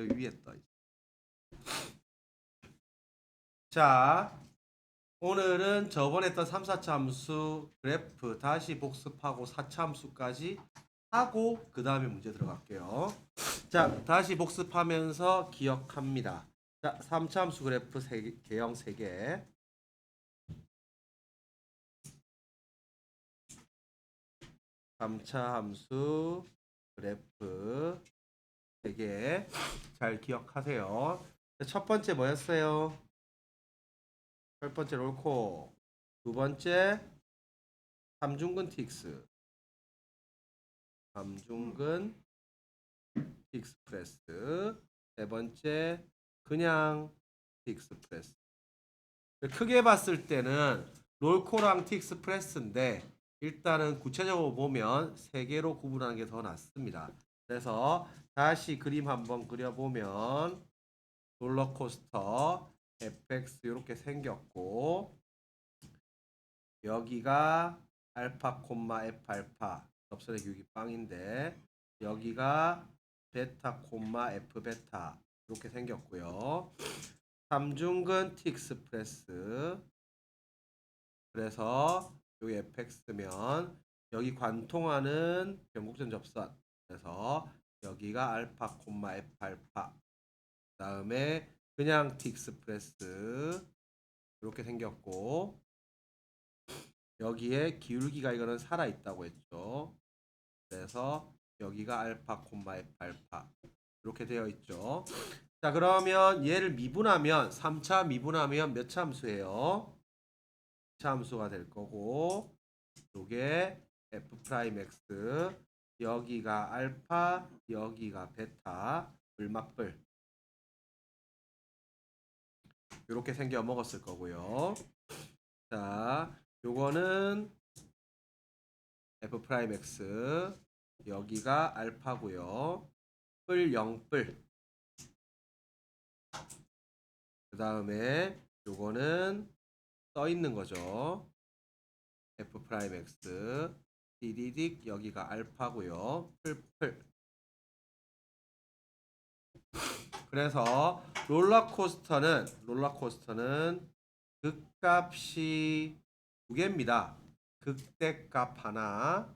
여기 위에 떠 있어. 자, 오늘은 저번에 했던 3, 4차 함수 그래프 다시 복습하고 4차 함수까지 하고 그 다음에 문제 들어갈게요. 자, 다시 복습하면서 기억합니다. 자, 3차 함수 그래프 개형 3개. 3차 함수 그래프 3개 잘 기억하세요. 첫 번째 뭐였어요? 첫 번째 롤코. 두 번째 삼중근 TX. 삼중근 TX프레스. 세 번째 그냥 TX프레스. 크게 봤을 때는 롤코랑 TX프레스인데 일단은 구체적으로 보면 세 개로 구분하는 게 더 낫습니다. 그래서 다시 그림 한번 그려보면 롤러코스터 fx 이렇게 생겼고 여기가 알파 콤마 f 알파 접선의 교육이 빵인데 여기가 베타 콤마 f 베타 이렇게 생겼고요. 삼중근 t익스프레스 그래서 여기 fx면 여기 관통하는 변곡점 접선 그래서 여기가 알파 콤마 f 알파 그 다음에 그냥 t익스프레스 이렇게 생겼고 여기에 기울기가 이거는 살아있다고 했죠. 그래서 여기가 알파 콤마 F 알파 이렇게 되어 있죠. 자 그러면 얘를 미분하면 3차 미분하면 몇 차 함수예요? 2차 함수가 될 거고 요게 F 프라임 X 여기가 알파 여기가 베타 불막불 이렇게 생겨 먹었을 거고요. 자 요거는 F 프라임 X 여기가 알파고요. 뿔 0뿔 그 다음에 요거는 써 있는 거죠. F 프라임 X 디디딕 여기가 알파고요. 풀풀 그래서 롤러코스터는 극값이 두 개입니다. 극대값 하나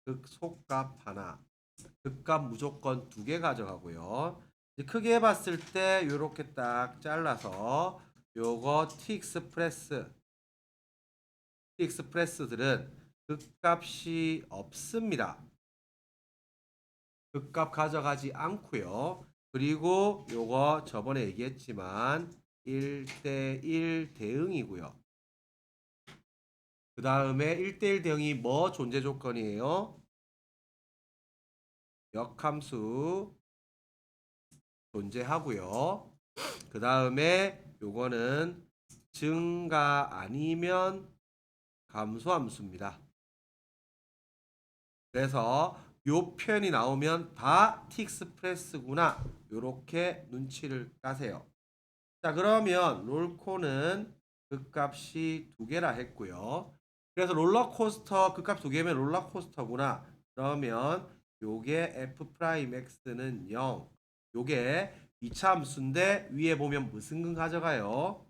극소값 하나 극값 무조건 두 개 가져가고요. 크게 봤을 때 이렇게 딱 잘라서 요거 T익스프레스들은 극값이 없습니다. 극값 가져가지 않고요. 그리고 요거 저번에 얘기했지만 1대1 대응이고요. 그 다음에 1대1 대응이 뭐 존재 조건이에요? 역함수 존재하고요. 그 다음에 요거는 증가 아니면 감소함수입니다. 그래서 요 표현이 나오면 다 틱스프레스구나 요렇게 눈치를 까세요. 자 그러면 롤코는 극값이 두 개라 했고요. 그래서 롤러코스터 극값 두 개면 롤러코스터구나. 그러면 요게 F'X는 0 요게 2차 함수인데 위에 보면 무슨 근 가져가요?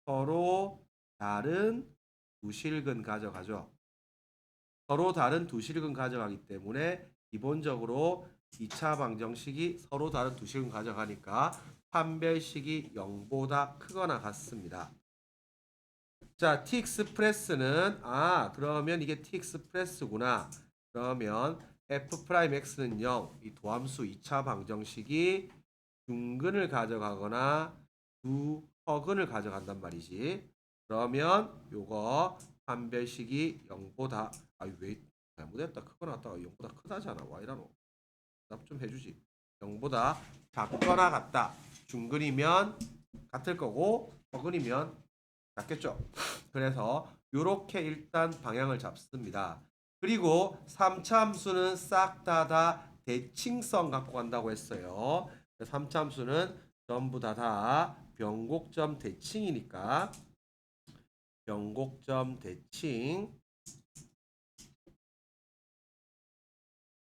서로 다른 두 실근 가져가죠. 서로 다른 두 실근 가져가기 때문에 기본적으로 2차 방정식이 서로 다른 두 실근 가져가니까 판별식이 0보다 크거나 같습니다. 자, T익스프레스는 그러면 이게 T익스프레스구나. 그러면 F'X는 0. 이 도함수 2차 방정식이 중근을 가져가거나 두 허근을 가져간단 말이지. 그러면 요거 판별식이 0보다 왜 잘못했다. 크거나 같다가 0보다 크다잖아. 와 이라노. 답 좀 해주지. 0보다 작거나 같다. 중근이면 같을 거고 허근이면 같겠죠. 그래서 이렇게 일단 방향을 잡습니다. 그리고 3차 함수는 싹 다 대칭성 갖고 간다고 했어요. 3차 함수는 전부 다 변곡점 대칭이니까 변곡점 대칭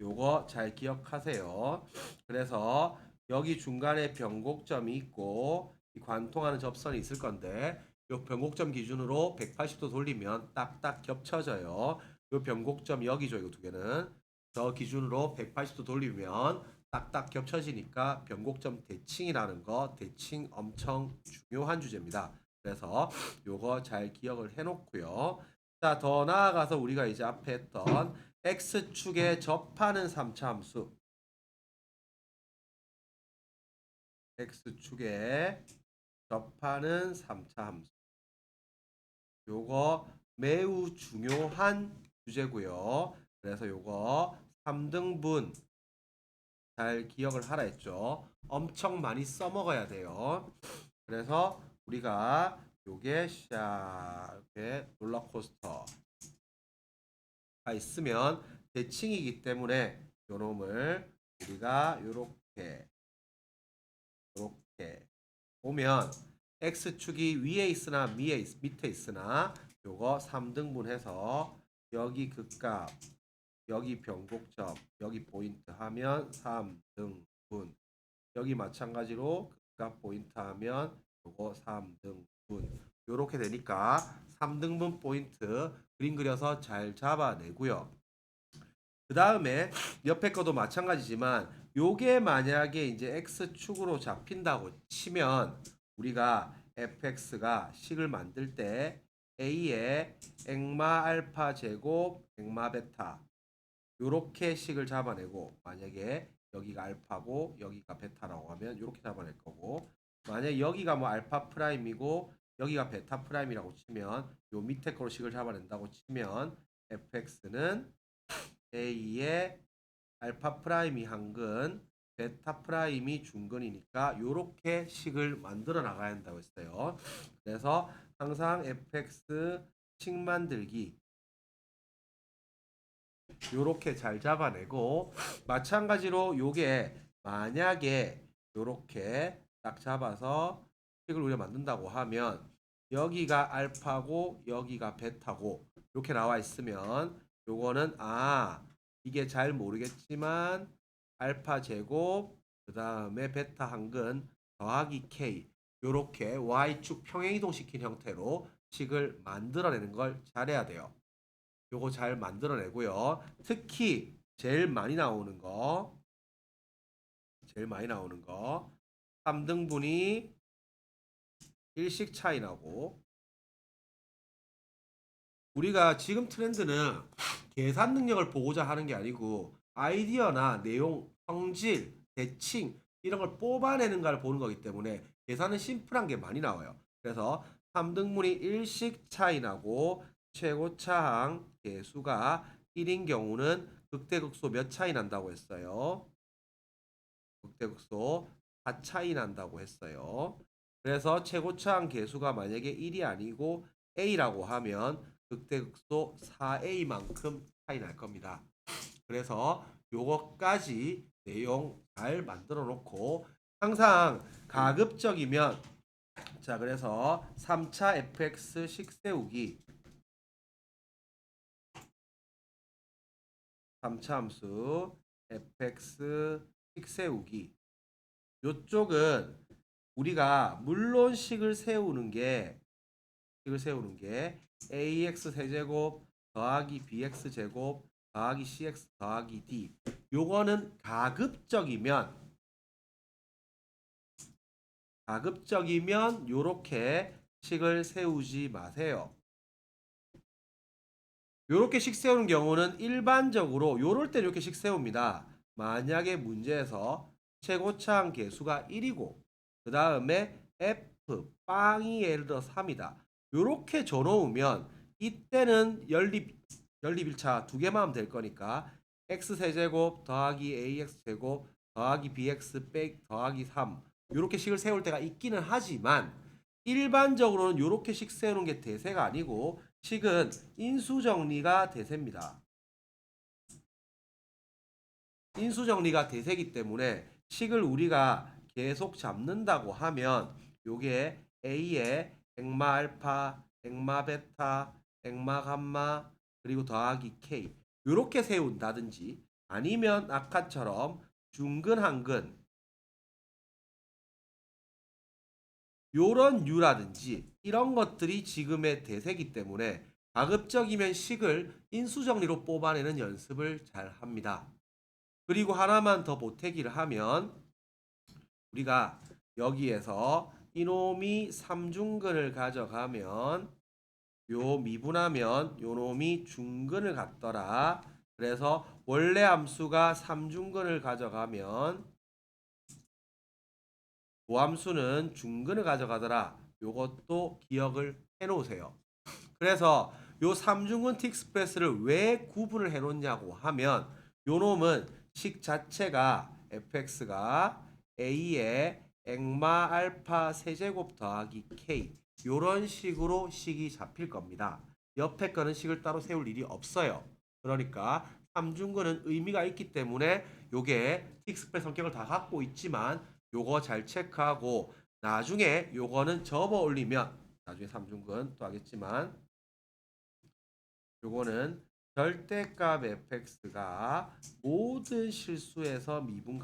요거 잘 기억하세요. 그래서 여기 중간에 변곡점이 있고 이 관통하는 접선이 있을 건데 이 변곡점 기준으로 180도 돌리면 딱딱 겹쳐져요. 이 변곡점 여기죠. 이거 두 개는 저 기준으로 180도 돌리면 딱딱 겹쳐지니까 변곡점 대칭이라는 거 대칭 엄청 중요한 주제입니다. 그래서 요거 잘 기억을 해놓고요. 자, 더 나아가서 우리가 이제 앞에 했던 x축에 접하는 3차 함수 x축에 접하는 3차 함수. 요거 매우 중요한 주제고요. 그래서 요거 3등분 잘 기억을 하라 했죠. 엄청 많이 써먹어야 돼요. 그래서 우리가 요게 샤 이렇게 롤러코스터가 있으면 대칭이기 때문에 요놈을 우리가 요렇게 보면 x축이 위에 있으나 밑에 있으나 요거 3등분해서 여기 극값 여기 변곡점 여기 포인트 하면 3등분 여기 마찬가지로 극값 포인트 하면 요거 3등분 요렇게 되니까 3등분 포인트 그림 그려서 잘 잡아내고요. 그 다음에 옆에 거도 마찬가지지만 요게 만약에 이제 x축으로 잡힌다고 치면 우리가 fx가 식을 만들 때 a의 액마 알파 제곱 액마 베타 요렇게 식을 잡아내고 만약에 여기가 알파고 여기가 베타라고 하면 요렇게 잡아낼 거고 만약에 여기가 뭐 알파 프라임이고 여기가 베타 프라임이라고 치면 요 밑에 거로 식을 잡아낸다고 치면 fx는 a의 알파 프라임이 한근, 베타 프라임이 중근이니까 요렇게 식을 만들어 나가야 한다고 했어요. 그래서 항상 fx 식 만들기 요렇게 잘 잡아내고 마찬가지로 요게 만약에 요렇게 딱 잡아서 식을 우리가 만든다고 하면 여기가 알파고 여기가 베타고 이렇게 나와 있으면 요거는 이게 잘 모르겠지만 알파 제곱 그 다음에 베타 한근 더하기 k 요렇게 y축 평행이동 시킨 형태로 식을 만들어내는 걸 잘해야 돼요. 요거 잘 만들어내고요. 특히 제일 많이 나오는 거 3등분이 일식 차이 나고 우리가 지금 트렌드는 계산 능력을 보고자 하는 게 아니고 아이디어나 내용, 성질, 대칭 이런 걸 뽑아내는 걸 보는 거기 때문에 계산은 심플한 게 많이 나와요. 그래서 3등분이 일식 차이 나고 최고차항 개수가 1인 경우는 극대극소 몇 차이 난다고 했어요. 극대극소 4 차이 난다고 했어요. 그래서 최고차항 개수가 만약에 1이 아니고 A라고 하면 극대극소 4A만큼 차이 날 겁니다. 그래서 요거까지 내용 잘 만들어 놓고 항상 가급적이면 자 그래서 3차 fx 식 세우기 3차 함수 fx 식 세우기 요쪽은 우리가 물론 식을 세우는 게 ax 세제곱 더하기 bx 제곱 더하기 cx 더하기 d 요거는 가급적이면 요렇게 식을 세우지 마세요. 요렇게 식 세우는 경우는 일반적으로 요럴 때 이렇게 식 세웁니다. 만약에 문제에서 최고차항 개수가 1이고 그 다음에 f 빵이 예를 들어 3이다. 요렇게 줘놓으면 이때는 연립 1차 두 개만 하면 될 거니까 x세제곱 더하기 ax제곱 더하기 bx 백 더하기 3 요렇게 식을 세울 때가 있기는 하지만 일반적으로는 요렇게 식 세우는 게 대세가 아니고 식은 인수정리가 대세입니다. 인수정리가 대세이기 때문에 식을 우리가 계속 잡는다고 하면 요게 A의 액마 알파, 액마 베타, 액마 감마 그리고 더하기 K 요렇게 세운다든지 아니면 아까처럼 중근 한근 요런 U라든지 이런 것들이 지금의 대세이기 때문에 가급적이면 식을 인수정리로 뽑아내는 연습을 잘 합니다. 그리고 하나만 더 보태기를 하면 우리가 여기에서 이놈이 삼중근을 가져가면 요 미분하면 요놈이 중근을 갖더라. 그래서 원래 함수가 삼중근을 가져가면 고함수는 중근을 가져가더라. 요것도 기억을 해 놓으세요. 그래서 요 삼중근 t익스프레스를 왜 구분을 해 놓냐고 하면 요 놈은 식 자체가 fx가 a의 액마 알파 세제곱 더하기 k 요런 식으로 식이 잡힐 겁니다. 옆에 거는 식을 따로 세울 일이 없어요. 그러니까 삼중근은 의미가 있기 때문에 요게 t익스프레스 성격을 다 갖고 있지만 요거 잘 체크하고 나중에 요거는 접어 올리면 나중에 삼중근 또 하겠지만 요거는 절대값 fx가 모든 실수에서 미분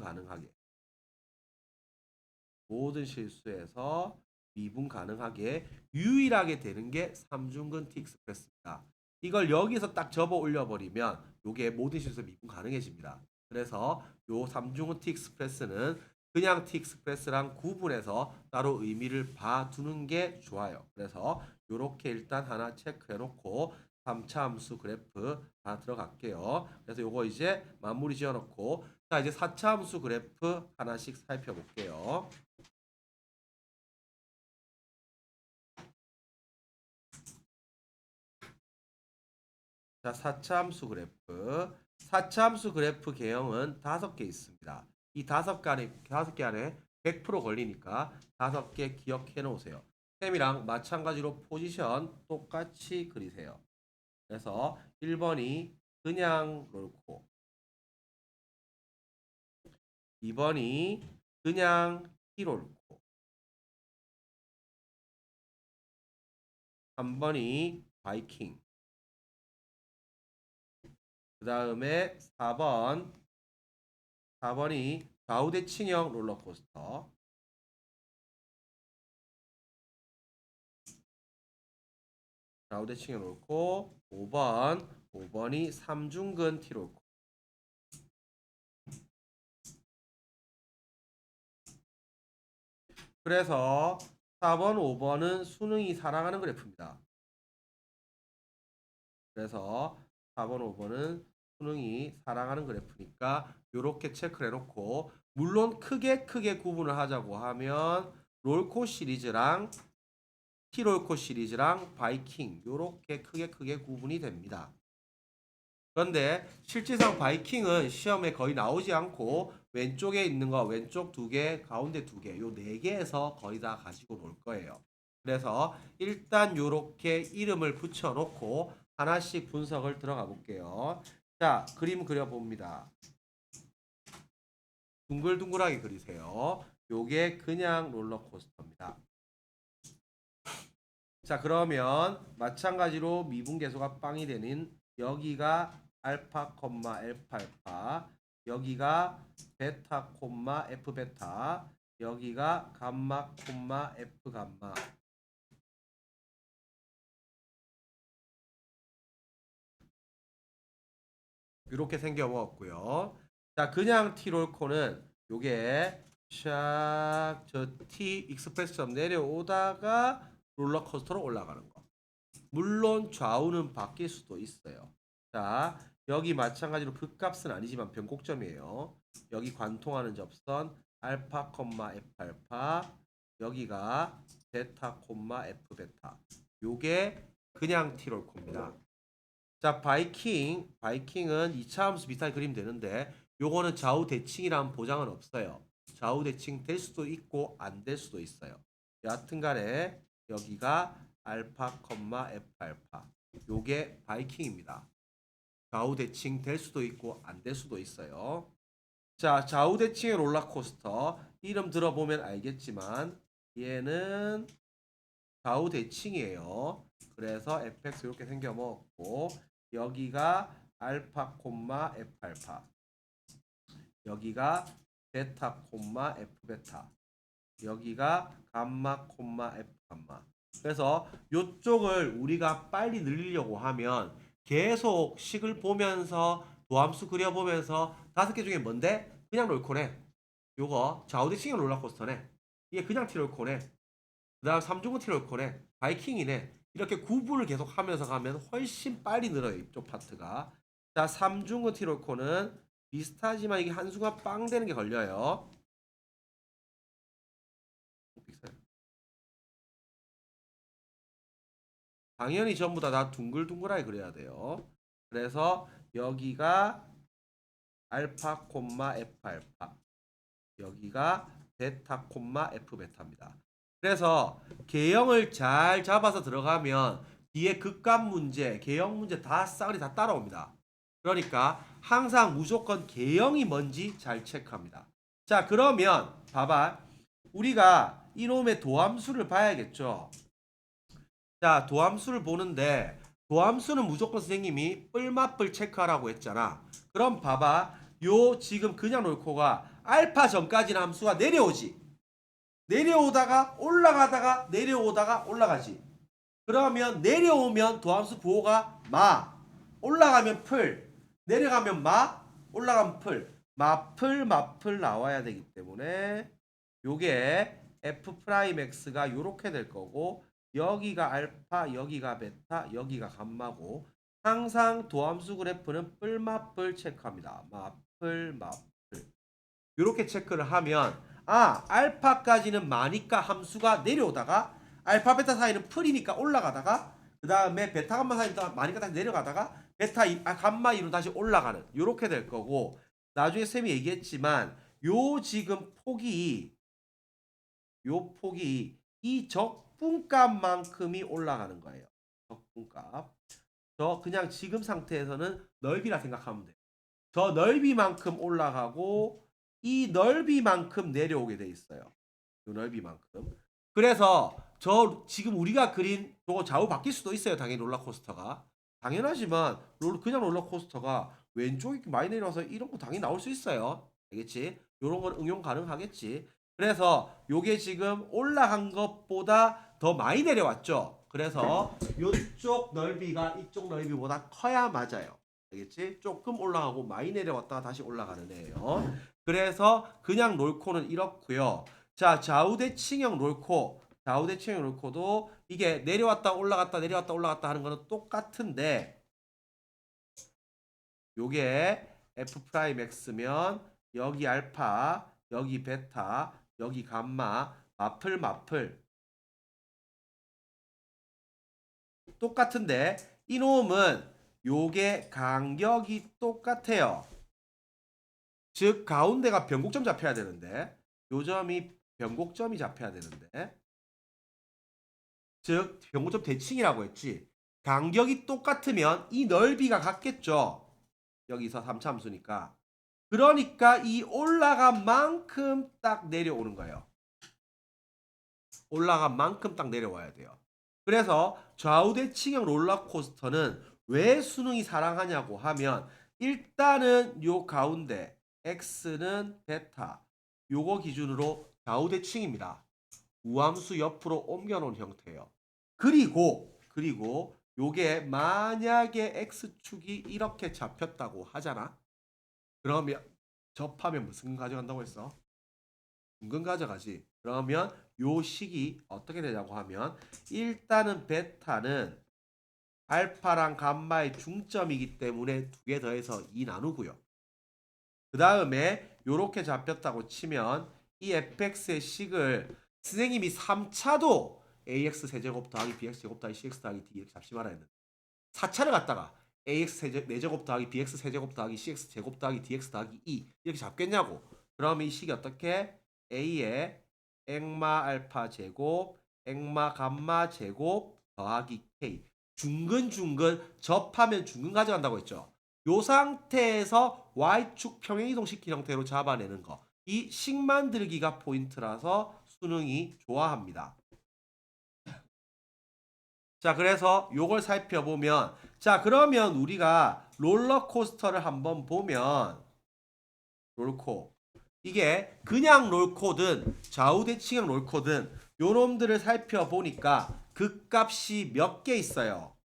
가능하게 유일하게 되는 게 삼중근 t익스프레스입니다. 이걸 여기서 딱 접어 올려버리면 요게 모든 실수에서 미분 가능해집니다. 그래서 요 삼중근 t익스프레스는 그냥 t익스프레스랑 구분해서 따로 의미를 봐두는 게 좋아요. 그래서 요렇게 일단 하나 체크해 놓고 3차 함수 그래프 다 들어갈게요. 그래서 요거 이제 마무리 지어 놓고 자 이제 4차 함수 그래프 하나씩 살펴볼게요. 자, 4차 함수 그래프. 4차 함수 그래프 개형은 5개 있습니다. 이 5개 안에 100% 걸리니까 5개 기억해 놓으세요. 쌤이랑 마찬가지로 포지션 똑같이 그리세요. 그래서 1번이 그냥 롤코, 2번이 그냥 히롤코, 3번이 바이킹, 그 다음에 4번이 좌우대칭형 롤러코스터, 좌우대칭형 롤코, 5번이 삼중근 티롤코. 그래서 4번, 5번은 수능이 사랑하는 그래프입니다. 그래서 4번, 5번은 수능이 사랑하는 그래프니까 이렇게 체크를 해놓고 물론 크게 구분을 하자고 하면 롤코 시리즈랑 티롤코 시리즈랑 바이킹 이렇게 크게 구분이 됩니다. 그런데 실질상 바이킹은 시험에 거의 나오지 않고 왼쪽에 있는 거 왼쪽 2개, 가운데 2개, 요 4개에서 거의 다 가지고 놀 거예요. 그래서 일단 요렇게 이름을 붙여놓고 하나씩 분석을 들어가 볼게요. 자, 그림 그려봅니다. 둥글둥글하게 그리세요. 요게 그냥 롤러코스터입니다. 자, 그러면 마찬가지로 미분계수가 빵이 되는 여기가 알파, 알파, 알파, 여기가 베타, F 베타, 여기가 감마, F 감마. 이렇게 생겨 먹었고요. 자, 그냥 T롤코는 요게 샥 T 익스프레스처럼 내려오다가 롤러코스터로 올라가는 거. 물론 좌우는 바뀔 수도 있어요. 자, 여기 마찬가지로 극값은 아니지만 변곡점이에요. 여기 관통하는 접선 알파, F 알파, 여기가 베타, F 베타. 요게 그냥 T롤코입니다. 자, 바이킹은 2차 함수 비슷하게 그리면 되는데 요거는 좌우 대칭이란 보장은 없어요. 좌우 대칭 될 수도 있고 안 될 수도 있어요. 여하튼 간에 여기가 알파, F 알파. 요게 바이킹입니다. 좌우 대칭 될 수도 있고 안 될 수도 있어요. 자, 좌우 대칭의 롤러코스터 이름 들어보면 알겠지만 얘는 좌우 대칭이에요. 그래서 fx 이렇게 생겨 먹었고 여기가 알파, F 알파. 여기가 베타, F 베타. 여기가 감마 콤마 F 감마. 그래서 요쪽을 우리가 빨리 늘리려고 하면 계속 식을 보면서 도함수 그려보면서 5개 중에 뭔데? 그냥 롤코네. 요거 좌우대칭형 롤러코스터네. 이게 그냥 티롤코네. 그 다음 3중은 티롤코네. 바이킹이네. 이렇게 구분을 계속 하면서 가면 훨씬 빨리 늘어요. 이쪽 파트가. 자, 3중은 티롤코는 비슷하지만 이게 한순간 빵 되는 게 걸려요. 당연히 전부 다 둥글둥글하게 그려야 돼요. 그래서 여기가 알파 콤마 F 알파. 여기가 베타 콤마 F 베타입니다. 그래서 개형을 잘 잡아서 들어가면 뒤에 극값 문제, 개형 문제 다 싸그리 다 따라옵니다. 그러니까 항상 무조건 개형이 뭔지 잘 체크합니다. 자, 그러면 봐봐. 우리가 이놈의 도함수를 봐야겠죠. 자, 도함수를 보는데 도함수는 무조건 선생님이 뿔맛뿔 체크하라고 했잖아. 그럼 봐봐. 요 지금 그냥 놓고가 알파 전까지는 함수가 내려오지. 내려오다가 올라가다가 내려오다가 올라가지. 그러면 내려오면 도함수 부호가 마. 올라가면 풀. 내려가면 마. 올라가면 풀. 마풀 마풀 나와야 되기 때문에 요게 f 프라임 x가 요렇게 될 거고 여기가 알파, 여기가 베타, 여기가 감마고 항상 도함수 그래프는 뿔마뿔 체크합니다. 마뿔 마뿔 이렇게 체크를 하면 알파까지는 마니까 함수가 내려오다가 알파 베타 사이는 풀이니까 올라가다가 그 다음에 베타 감마 사이는 마니까 다시 내려가다가 베타 감마 2로 다시 올라가는 이렇게 될 거고 나중에 쌤이 얘기했지만 요 지금 폭이 이 적분값만큼이 올라가는 거예요. 적분값. 저 그냥 지금 상태에서는 넓이라 생각하면 돼요. 저 넓이만큼 올라가고 이 넓이만큼 내려오게 돼 있어요. 이 넓이만큼. 그래서 저 지금 우리가 그린 저거 좌우 바뀔 수도 있어요. 당연히 롤러코스터가. 당연하지만 그냥 롤러코스터가 왼쪽이 많이 내려와서 이런 거 당연히 나올 수 있어요. 알겠지? 이런 건 응용 가능하겠지. 그래서 요게 지금 올라간 것보다 더 많이 내려왔죠. 그래서 이쪽 넓이가 이쪽 넓이보다 커야 맞아요. 알겠지? 조금 올라가고 많이 내려왔다가 다시 올라가는 애예요. 그래서 그냥 롤코는 이렇고요. 자, 좌우대칭형 롤코. 좌우대칭형 롤코도 이게 내려왔다 올라갔다 내려왔다 올라갔다 하는 거는 똑같은데 요게 f 프라임 x면 여기 알파, 여기 베타, 여기 감마, 마플 마플 똑같은데 이놈은 요게 간격이 똑같아요. 즉 가운데가 변곡점 잡혀야 되는데 요 점이 변곡점이 잡혀야 되는데 즉 변곡점 대칭이라고 했지. 간격이 똑같으면 이 넓이가 같겠죠. 여기서 3차 함수니까. 그러니까 이 올라간 만큼 딱 내려오는 거예요. 올라간 만큼 딱 내려와야 돼요. 그래서 좌우대칭형 롤러코스터는 왜 수능이 사랑하냐고 하면 일단은 요 가운데 x는 베타 요거 기준으로 좌우대칭입니다. 우함수 옆으로 옮겨놓은 형태예요. 그리고 요게 만약에 x축이 이렇게 잡혔다고 하잖아. 그러면 접하면 무슨 가져간다고 했어? 중근 가져가지. 그러면 요 식이 어떻게 되냐고 하면 일단은 베타는 알파랑 감마의 중점이기 때문에 2개 더해서 2 나누고요. 그 다음에 요렇게 잡혔다고 치면 이 fx의 식을 선생님이 3차도 ax 세제곱 더하기 bx 제곱 더하기 cx 더하기 d 이렇게 잡지 말아야 했는데 4차를 갖다가 ax 4제곱 더하기 bx 세제곱 더하기 cx 제곱 더하기 dx 더하기 2 이렇게 잡겠냐고. 그러면 이 식이 어떻게? a의 액마 알파 제곱 액마 감마 제곱 더하기 k 중근 접하면 중근 가져간다고 했죠. 요 상태에서 y축 평행이동시킨 형태로 잡아내는 거. 이 식 만들기가 포인트라서 수능이 좋아합니다. 자, 그래서 요걸 살펴보면 자, 그러면 우리가 롤러코스터를 한번 보면 롤코 이게 그냥 롤코든 좌우대칭형 롤코든 요놈들을 살펴보니까 극값이 몇 개 있어요.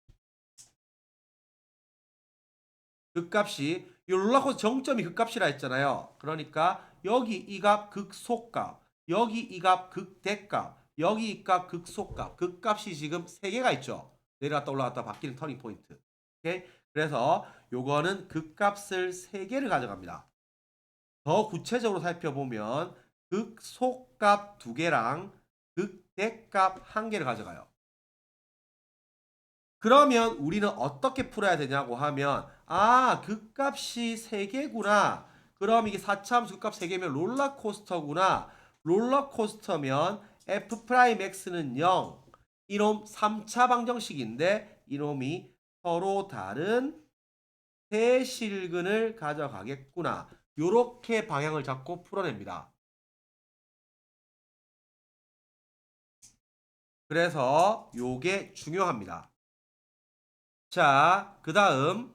극값이 이 롤라코스터 정점이 극값이라 했잖아요. 그러니까 여기 이 값 극소값, 여기 이 값 극대값, 여기 이 값 극소값, 극값이 지금 3개가 있죠. 내려갔다 올라갔다 바뀌는 터닝 포인트. 오케이? 그래서 요거는 극값을 3개를 가져갑니다. 더 구체적으로 살펴보면 극소값 2개랑 극대값 1개를 가져가요. 그러면 우리는 어떻게 풀어야 되냐고 하면 극값이 3개구나. 그럼 이게 4차 함수 극값 3개면 롤러코스터구나. 롤러코스터면 F'X는 0. 이놈 3차 방정식인데 이놈이 서로 다른 세 실근을 가져가겠구나. 요렇게 방향을 잡고 풀어냅니다. 그래서 요게 중요합니다. 자, 그 다음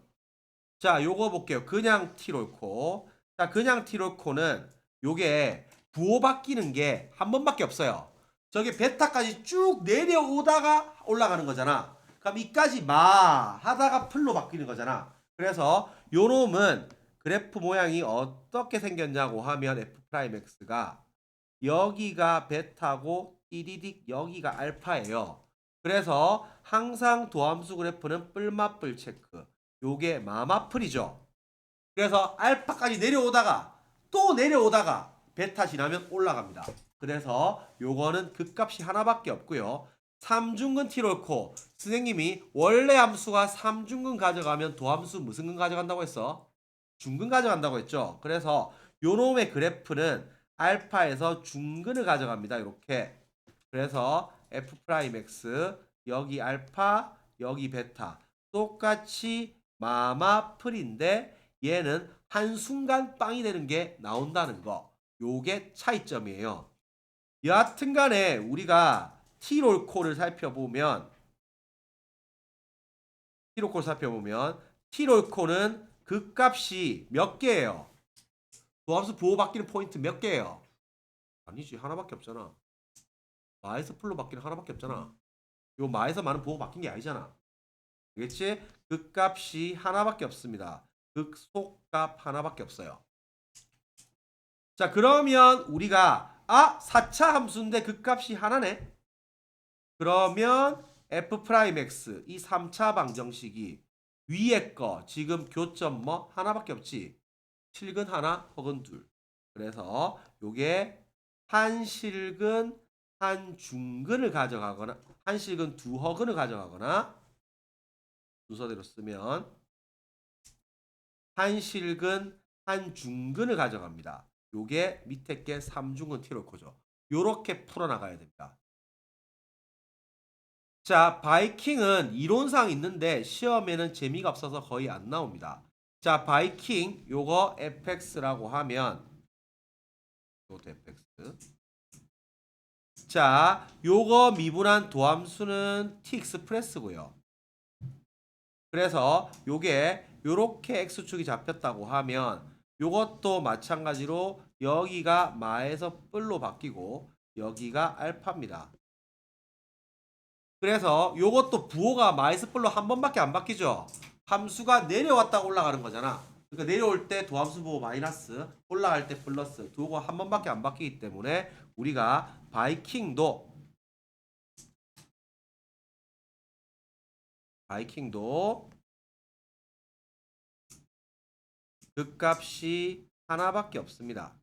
자, 요거 볼게요. 그냥 T롤코. 자, 그냥 T롤코는 요게 부호 바뀌는 게 한 번밖에 없어요. 저게 베타까지 쭉 내려오다가 올라가는 거잖아. 그럼 이까지 마 하다가 풀로 바뀌는 거잖아. 그래서 요 놈은 그래프 모양이 어떻게 생겼냐고 하면 F'X가 여기가 베타고 띠디딕 여기가 알파예요. 그래서 항상 도함수 그래프는 뿔맛뿔 체크. 요게 마마풀이죠. 그래서 알파까지 내려오다가 또 내려오다가 베타 지나면 올라갑니다. 그래서 요거는 극값이 하나밖에 없고요. 삼중근 T롤코 선생님이 원래 함수가 삼중근 가져가면 도함수 무슨 근 가져간다고 했어? 중근 가져간다고 했죠. 그래서 요놈의 그래프는 알파에서 중근을 가져갑니다. 이렇게. 그래서 F'X 여기 알파 여기 베타 똑같이 마마풀인데 얘는 한순간 빵이 되는 게 나온다는 거. 요게 차이점이에요. 여하튼 간에 우리가 T롤코를 살펴보면 T롤코는 극값이 몇 개예요? 도함수 부호 바뀌는 포인트 몇 개예요? 아니지 하나밖에 없잖아. 마에서 풀로 바뀌는 하나밖에 없잖아. 요 마에서 많은 부호 바뀐 게 아니잖아. 알겠지? 극값이 하나밖에 없습니다. 극속값 하나밖에 없어요. 자, 그러면 우리가 4차 함수인데 극값이 하나네. 그러면 F'X 이 3차 방정식이 위에 거 지금 교점 뭐 하나밖에 없지. 실근 하나 혹은 둘. 그래서 요게 한 실근 한 중근을 가져가거나 한 실근 두 허근을 가져가거나 순서대로 쓰면 한 실근 한 중근을 가져갑니다. 요게 밑에 게 3중근 T롤코죠. 요렇게 풀어나가야 됩니다. 자, 바이킹은 이론상 있는데 시험에는 재미가 없어서 거의 안 나옵니다. 자, 바이킹 요거 fx라고 하면 요것도 fx. 자, 요거 미분한 도함수는 t익스프레스고요. 그래서 요게 요렇게 x축이 잡혔다고 하면 요것도 마찬가지로 여기가 마에서 뿔로 바뀌고 여기가 알파입니다. 그래서 요것도 부호가 마에서 뿔로 한 번밖에 안 바뀌죠. 함수가 내려왔다 올라가는 거잖아. 그러니까 내려올 때 도함수 부호 마이너스, 올라갈 때 플러스 두호가 한 번밖에 안 바뀌기 때문에 우리가 바이킹도 극값이 하나밖에 없습니다.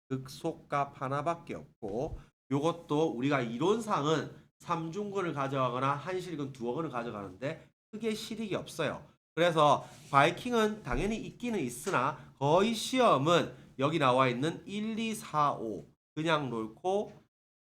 극소값 하나밖에 없고 요것도 우리가 이론상은 3중근을 가져가거나 한실근 두어근을 가져가는데 크게 실익이 없어요. 그래서 바이킹은 당연히 있기는 있으나 거의 시험은 여기 나와 있는 1, 2, 4, 5 그냥 롤코,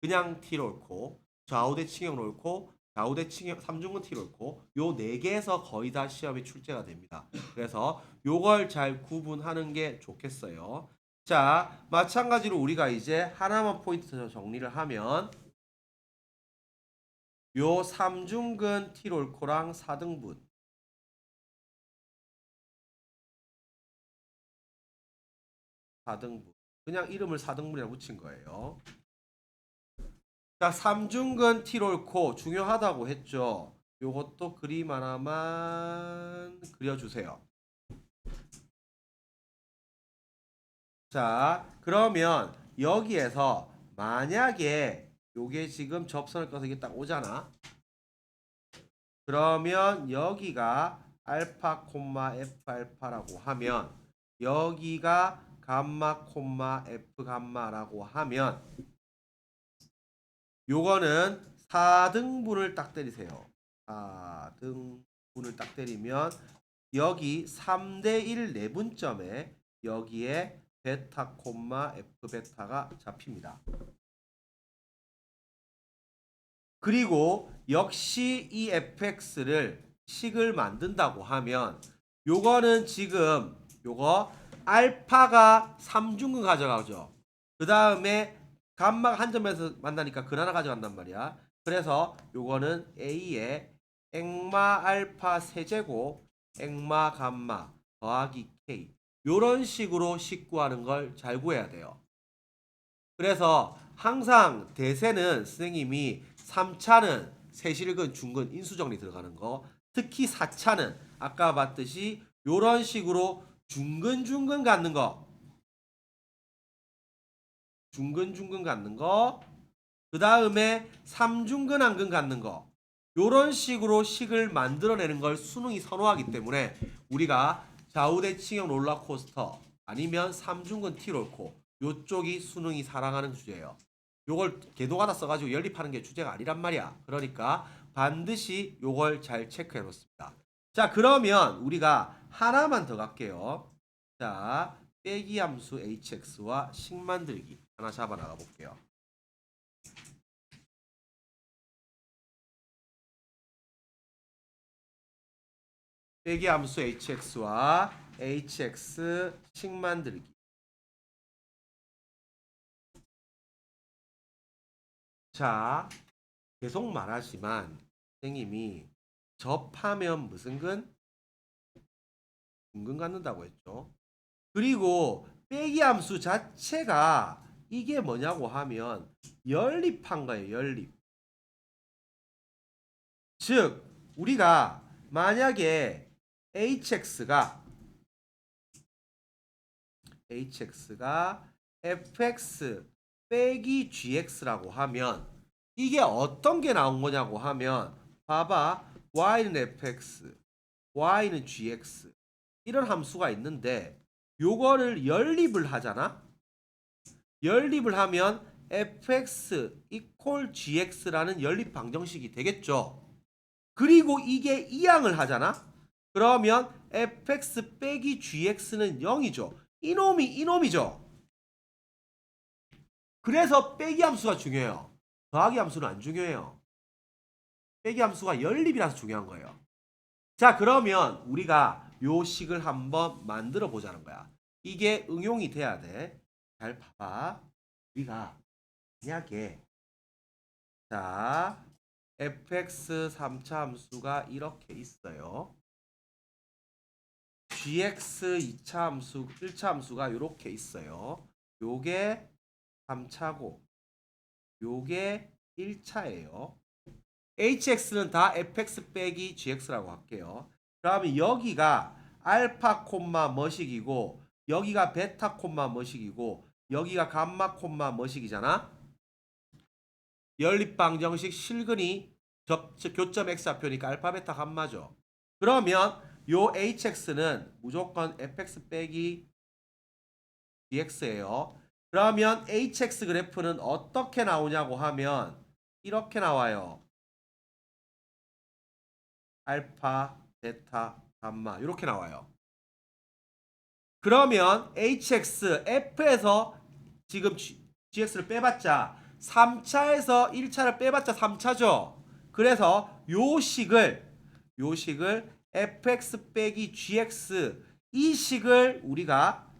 그냥 T롤코, 좌우대칭형 롤코, 좌우대칭형 3중근 T롤코 요 4개에서 거의 다 시험이 출제가 됩니다. 그래서 요걸 잘 구분하는 게 좋겠어요. 자, 마찬가지로 우리가 이제 하나만 포인트 정리를 하면 요 3중근 T롤코랑 4등분 그냥 이름을 4등분이라고 붙인 거예요. 자, 삼중근 T롤코 중요하다고 했죠. 요것도 그림 하나만 그려주세요. 자, 그러면 여기에서 만약에 요게 지금 접선을 꺼서 이게 딱 오잖아. 그러면 여기가 알파 콤마 F 알파라고 하면 여기가 감마 콤마 F 감마라고 하면 요거는 4등분을 딱 때리세요. 4등분을 딱 때리면 여기 3대 1 내분점에 여기에 베타 콤마 F 베타가 잡힙니다. 그리고 역시 이 fx를 식을 만든다고 하면 요거는 지금 요거 알파가 3중근 가져가죠. 그 다음에 감마가 한 점에서 만나니까 근 하나 가져간단 말이야. 그래서 요거는 a의 액마 알파 세제곱 액마 감마 더하기 k 요런 식으로 식 구하는 걸 잘 구해야 돼요. 그래서 항상 대세는 선생님이 3차는 세실근, 중근, 인수정리 들어가는 거, 특히 4차는 아까 봤듯이 요런 식으로 중근 갖는 거, 중근 갖는 거, 그 다음에 3중근 안근 갖는 거, 요런 식으로 식을 만들어내는 걸 수능이 선호하기 때문에 우리가 좌우대칭형 롤러코스터 아니면 3중근 T롤코 요쪽이 수능이 사랑하는 주제예요. 요걸 개도가다 써가지고 연립하는 게 주제가 아니란 말이야. 그러니까 반드시 요걸 잘 체크해 놓습니다. 자, 그러면 우리가 하나만 더 갈게요. 자, 빼기 함수 hx와 식 만들기 하나 잡아 나가 볼게요. 빼기 함수 hx와 hx 식 만들기. 자, 계속 말하지만 선생님이 접하면 무슨 근? 중근 갖는다고 했죠. 그리고 빼기 함수 자체가 이게 뭐냐고 하면 연립한 거예요. 연립. 즉 우리가 만약에 hx가 fx 빼기 gx라고 하면 이게 어떤 게 나온 거냐고 하면 봐봐. y는 fx, y는 gx 이런 함수가 있는데 요거를 연립을 하잖아. 연립을 하면 fx equal gx라는 연립 방정식이 되겠죠. 그리고 이게 이항을 하잖아. 그러면 fx 빼기 gx는 0이죠. 이놈이죠. 그래서 빼기 함수가 중요해요. 더하기 함수는 안 중요해요. 빼기 함수가 연립이라서 중요한 거예요. 자, 그러면 우리가 요 식을 한번 만들어 보자는 거야. 이게 응용이 돼야 돼. 잘 봐봐. 우리가 만약에 자 fx 3차 함수가 이렇게 있어요. gx 2차 함수 1차 함수가 이렇게 있어요. 요게 3차고 요게 1차예요. hx는 다 fx 빼기 gx라고 할게요. 그러면 여기가 알파 콤마 뭐식이고 여기가 베타 콤마 뭐식이고 여기가 감마 콤마 뭐식이잖아. 연립방정식 실근이 교점 x좌표니까 알파 베타 감마죠. 그러면 요 hx는 무조건 fx 빼기 dx예요. 그러면 hx 그래프는 어떻게 나오냐고 하면 이렇게 나와요. 알파, 베타, 감마 이렇게 나와요. 그러면 hx, f에서 지금 gx를 빼봤자 3차에서 1차를 빼봤자 3차죠. 그래서 요 식을 fx 빼기 gx 이 식을 우리가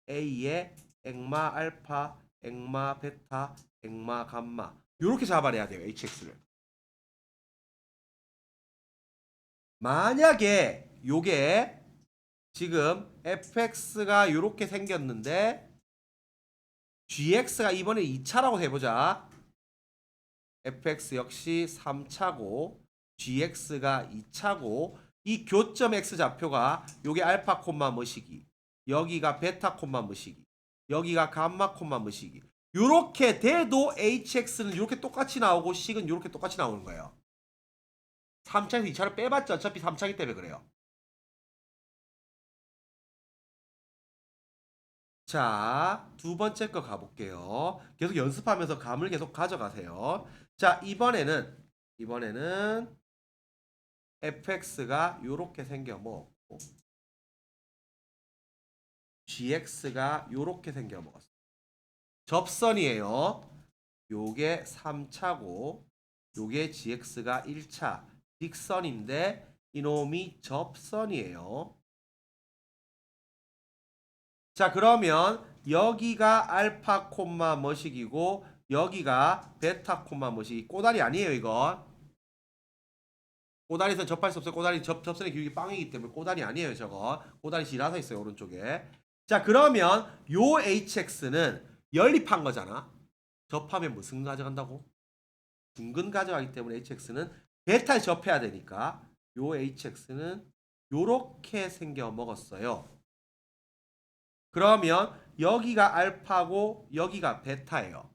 a의 액마 알파, 액마 베타, 액마 감마 이렇게 잡아내야 돼요. hx를. 만약에 요게 지금 fx가 이렇게 생겼는데 gx가 이번에 2차라고 해보자. fx 역시 3차고 gx가 2차고 이 교점 x 좌표가 요게 알파 콤마 뭐시기, 여기가 베타 콤마 뭐시기, 여기가 감마 콤마 뭐시기, 요렇게 돼도 hx는 요렇게 똑같이 나오고 식은 요렇게 똑같이 나오는 거예요. 3차에서 2차를 빼봤자 어차피 3차기 때문에 그래요. 자, 두 번째 거 가볼게요. 계속 연습하면서 감을 계속 가져가세요. 자, 이번에는 fx가 요렇게 생겨 먹었고 gx가 요렇게 생겨 먹었어. 접선이에요. 요게 3차고 요게 gx가 1차 직선인데 이놈이 접선이에요. 자, 그러면 여기가 알파 콤마 뭐식이고 여기가 베타 콤마 뭐식이 꼬다리 아니에요, 이건. 꼬다리선 접할 수 없어요. 꼬다리 접선의 기울기 빵이기 때문에 꼬다리 아니에요, 저거. 꼬다리 지라서 있어요, 오른쪽에. 자, 그러면 요 hx는 연립한 거잖아. 접하면 무슨 가져간다고? 둥근 가져가기 때문에 hx는 베타에 접해야 되니까 요 hx는 요렇게 생겨 먹었어요. 그러면 여기가 알파고 여기가 베타예요.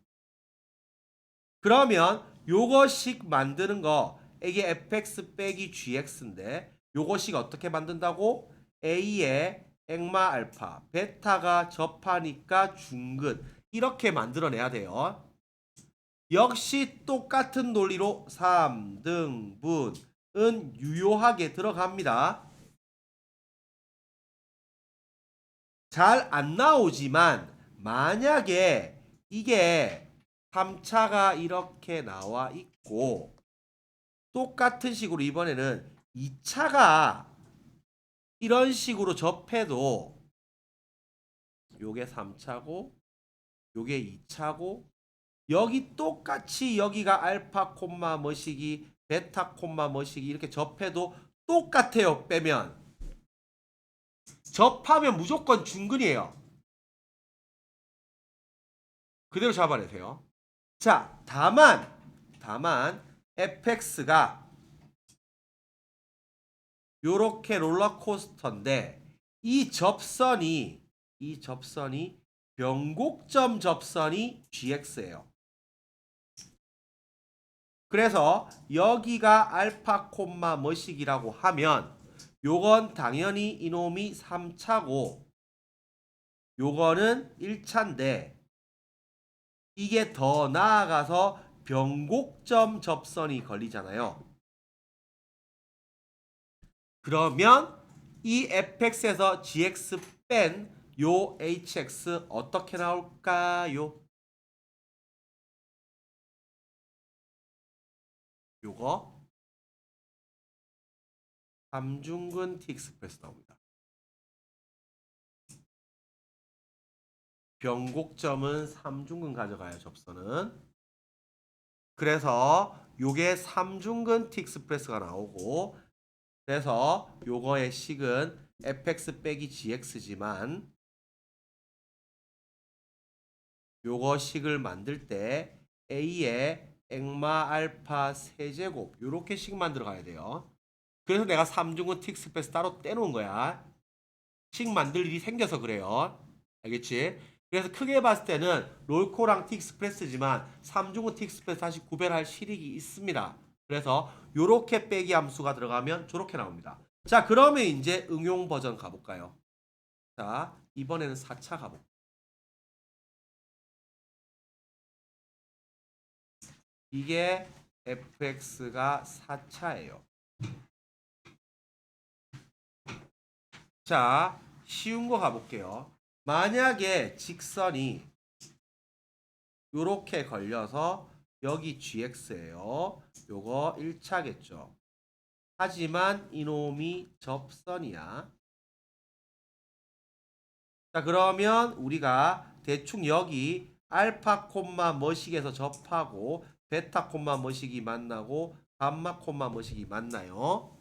그러면 요거식 만드는 거 이게 fx 빼기 gx인데 요거식 어떻게 만든다고? a의 액마 알파 베타가 접하니까 중근 이렇게 만들어내야 돼요. 역시 똑같은 논리로 3등분은 유효하게 들어갑니다. 잘 안 나오지만 만약에 이게 3차가 이렇게 나와 있고 똑같은 식으로 이번에는 2차가 이런 식으로 접해도 요게 3차고 요게 2차고 여기 똑같이 여기가 알파 콤마 뭐시기 베타 콤마 뭐시기 이렇게 접해도 똑같아요. 빼면 접하면 무조건 중근이에요. 그대로 잡아내세요. 자, 다만 fx가 요렇게 롤러코스터인데 이 접선이 변곡점 접선이 gx예요. 그래서 여기가 알파 콤마 뭐식이라고 하면 요건 당연히 이놈이 3차고 요거는 1차인데 이게 더 나아가서 변곡점 접선이 걸리잖아요. 그러면 이 fx에서 gx 뺀 요 hx 어떻게 나올까요? 요거 삼중근 tx프레스 나옵니다. 변곡점은 삼중근 가져가요, 접선은. 그래서 요게 삼중근 tx프레스가 나오고 그래서 요거의 식은 fx 빼기 gx지만 요거 식을 만들 때 a의 액마 알파 세제곱 요렇게 식 만들어 가야 돼요. 그래서 내가 삼중근 tx프레스 따로 떼놓은 거야. 식 만들 일이 생겨서 그래요. 알겠지? 그래서 크게 봤을 때는 롤코랑 tx프레스지만 삼중근 tx프레스 다시 구별할 실익이 있습니다. 그래서 요렇게 빼기 함수가 들어가면 저렇게 나옵니다. 자, 그러면 이제 응용 버전 가볼까요? 자, 이번에는 4차 가볼게요. 이게 fx가 4차예요. 자, 쉬운 거 가볼게요. 만약에 직선이 요렇게 걸려서 여기 gx예요. 요거 1차겠죠. 하지만 이놈이 접선이야. 자, 그러면 우리가 대충 여기 알파 콤마 뭐식에서 접하고 베타 콤마 뭐식이 만나고 감마 콤마 뭐식이 만나요.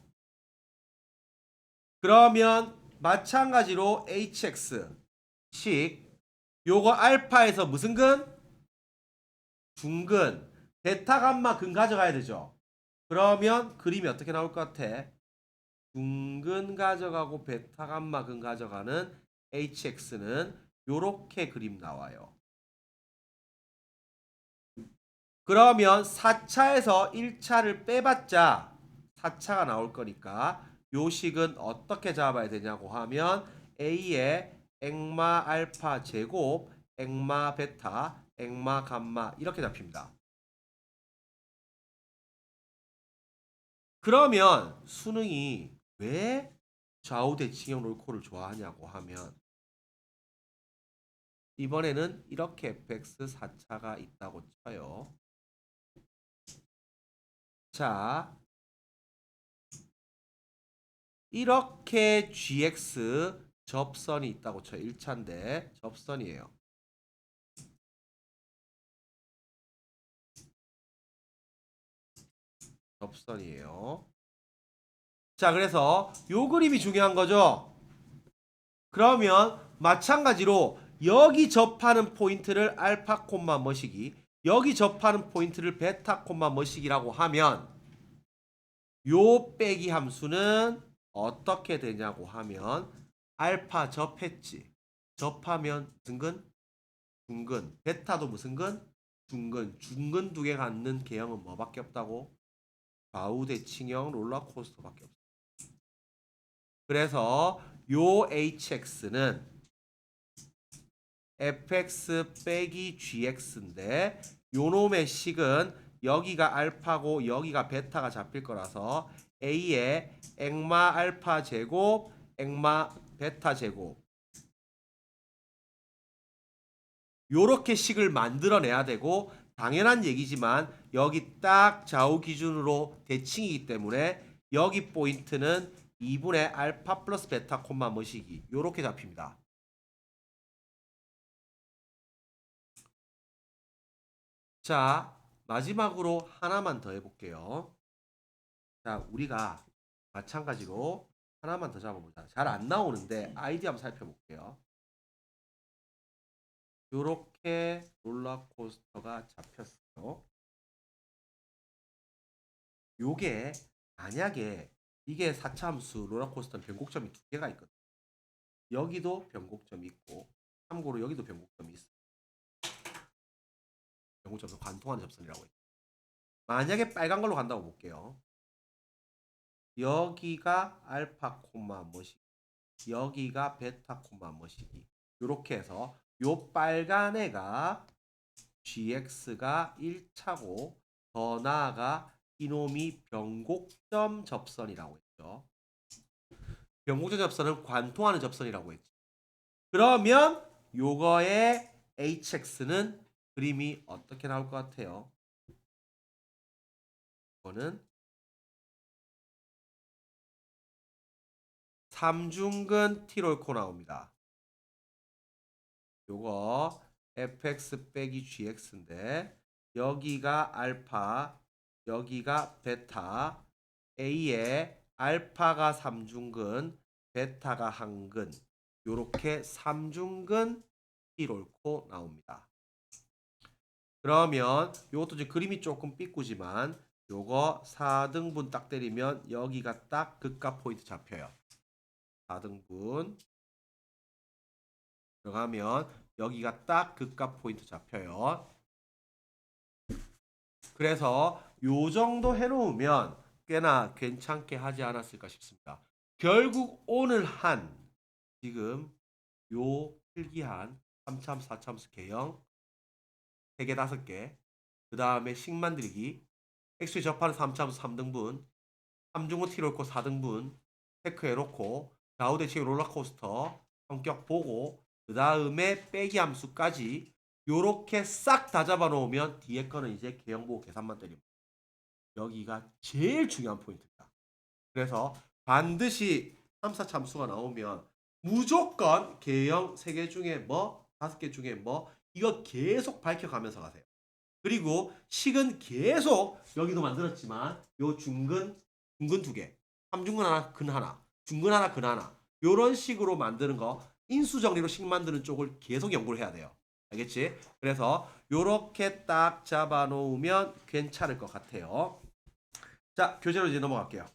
그러면 마찬가지로 hx 식 요거 알파에서 무슨 근? 중근. 베타 감마 근 가져가야 되죠. 그러면 그림이 어떻게 나올 것 같아? 중근 가져가고 베타 감마 근 가져가는 HX는 요렇게 그림 나와요. 그러면 4차에서 1차를 빼봤자 4차가 나올 거니까 요 식은 어떻게 잡아야 되냐고 하면 A의 액마 알파 제곱, 액마 베타, 액마 감마 이렇게 잡힙니다. 그러면 수능이 왜 좌우 대칭형 롤코를 좋아하냐고 하면 이번에는 이렇게 fx 4차가 있다고 쳐요. 자, 이렇게 gx 접선이 있다고 쳐요. 1차인데 접선이에요. 접선이에요. 자, 그래서 요 그림이 중요한 거죠. 그러면 마찬가지로 여기 접하는 포인트를 알파 콤마 뭐시기, 여기 접하는 포인트를 베타 콤마 뭐시기라고 하면 요 빼기 함수는 어떻게 되냐고 하면 알파 접했지. 접하면 무슨 근? 중근. 베타도 무슨 근? 중근. 중근 두 개 갖는 개형은 뭐밖에 없다고? 좌우 대칭형 롤러코스터밖에 없어. 그래서 요 hx는 fx 빼기 gx인데 요놈의 식은 여기가 알파고 여기가 베타가 잡힐 거라서 a의 액마 알파 제곱, 액마 베타 제곱 요렇게 식을 만들어내야 되고 당연한 얘기지만 여기 딱 좌우 기준으로 대칭이기 때문에 여기 포인트는 2분의 알파 플러스 베타 콤마 뭐시기 요렇게 잡힙니다. 자, 마지막으로 하나만 더 해볼게요. 자, 우리가 마찬가지로 하나만 더 잡아보자. 잘 안 나오는데 아이디 한번 살펴볼게요. 요렇게 롤러코스터가 잡혔어요. 요게 만약에 이게 4차 함수 롤러코스터는 변곡점이 두 개가 있거든요. 여기도 변곡점이 있고 참고로 여기도 변곡점이 있어요. 변곡점은 관통하는 접선이라고 해요. 만약에 빨간 걸로 간다고 볼게요. 여기가 알파 콤마 뭐시기, 여기가 베타 콤마 뭐시기 요렇게 해서 요 빨간 애가 gx가 1차고 더 나아가 이놈이 변곡점 접선이라고 했죠. 변곡점 접선은 관통하는 접선이라고 했죠. 그러면 요거의 hx는 그림이 어떻게 나올 것 같아요? 이거는 삼중근 t롤코 나옵니다. 요거 fx 빼기 gx인데 여기가 알파, 여기가 베타, A의 알파가 3중근, 베타가 한근 요렇게 3중근 t롤코 나옵니다. 그러면 요것도 이제 그림이 조금 삐꾸지만 요거 4등분 딱 때리면 여기가 딱 극과 포인트 잡혀요. 4등분 들어가면 여기가 딱 극과 포인트 잡혀요. 그래서 요 정도 해놓으면 꽤나 괜찮게 하지 않았을까 싶습니다. 결국 오늘 한 지금 요 필기한 3참, 4참수 개형 3개, 5개 그 다음에 식 만들기 x에 접하는 3참수 3등분 3중근 t롤코 4등분 체크해놓고 좌우대칭 롤러코스터 성격 보고 그 다음에 빼기 함수까지 요렇게 싹 다 잡아 놓으면 뒤에 거는 이제 개형 보고 계산만 때립니다. 여기가 제일 중요한 포인트입니다. 그래서 반드시 3, 4차 함수가 나오면 무조건 개형 3개 중에 뭐 5개 중에 뭐 이거 계속 밝혀가면서 가세요. 그리고 식은 계속 여기도 만들었지만 요 중근 2개 3중근 하나 근 하나 중근 하나 근 하나 요런 식으로 만드는 거 인수정리로 식 만드는 쪽을 계속 연구를 해야 돼요. 알겠지? 그래서 요렇게 딱 잡아 놓으면 괜찮을 것 같아요. 자, 교재로 이제 넘어갈게요.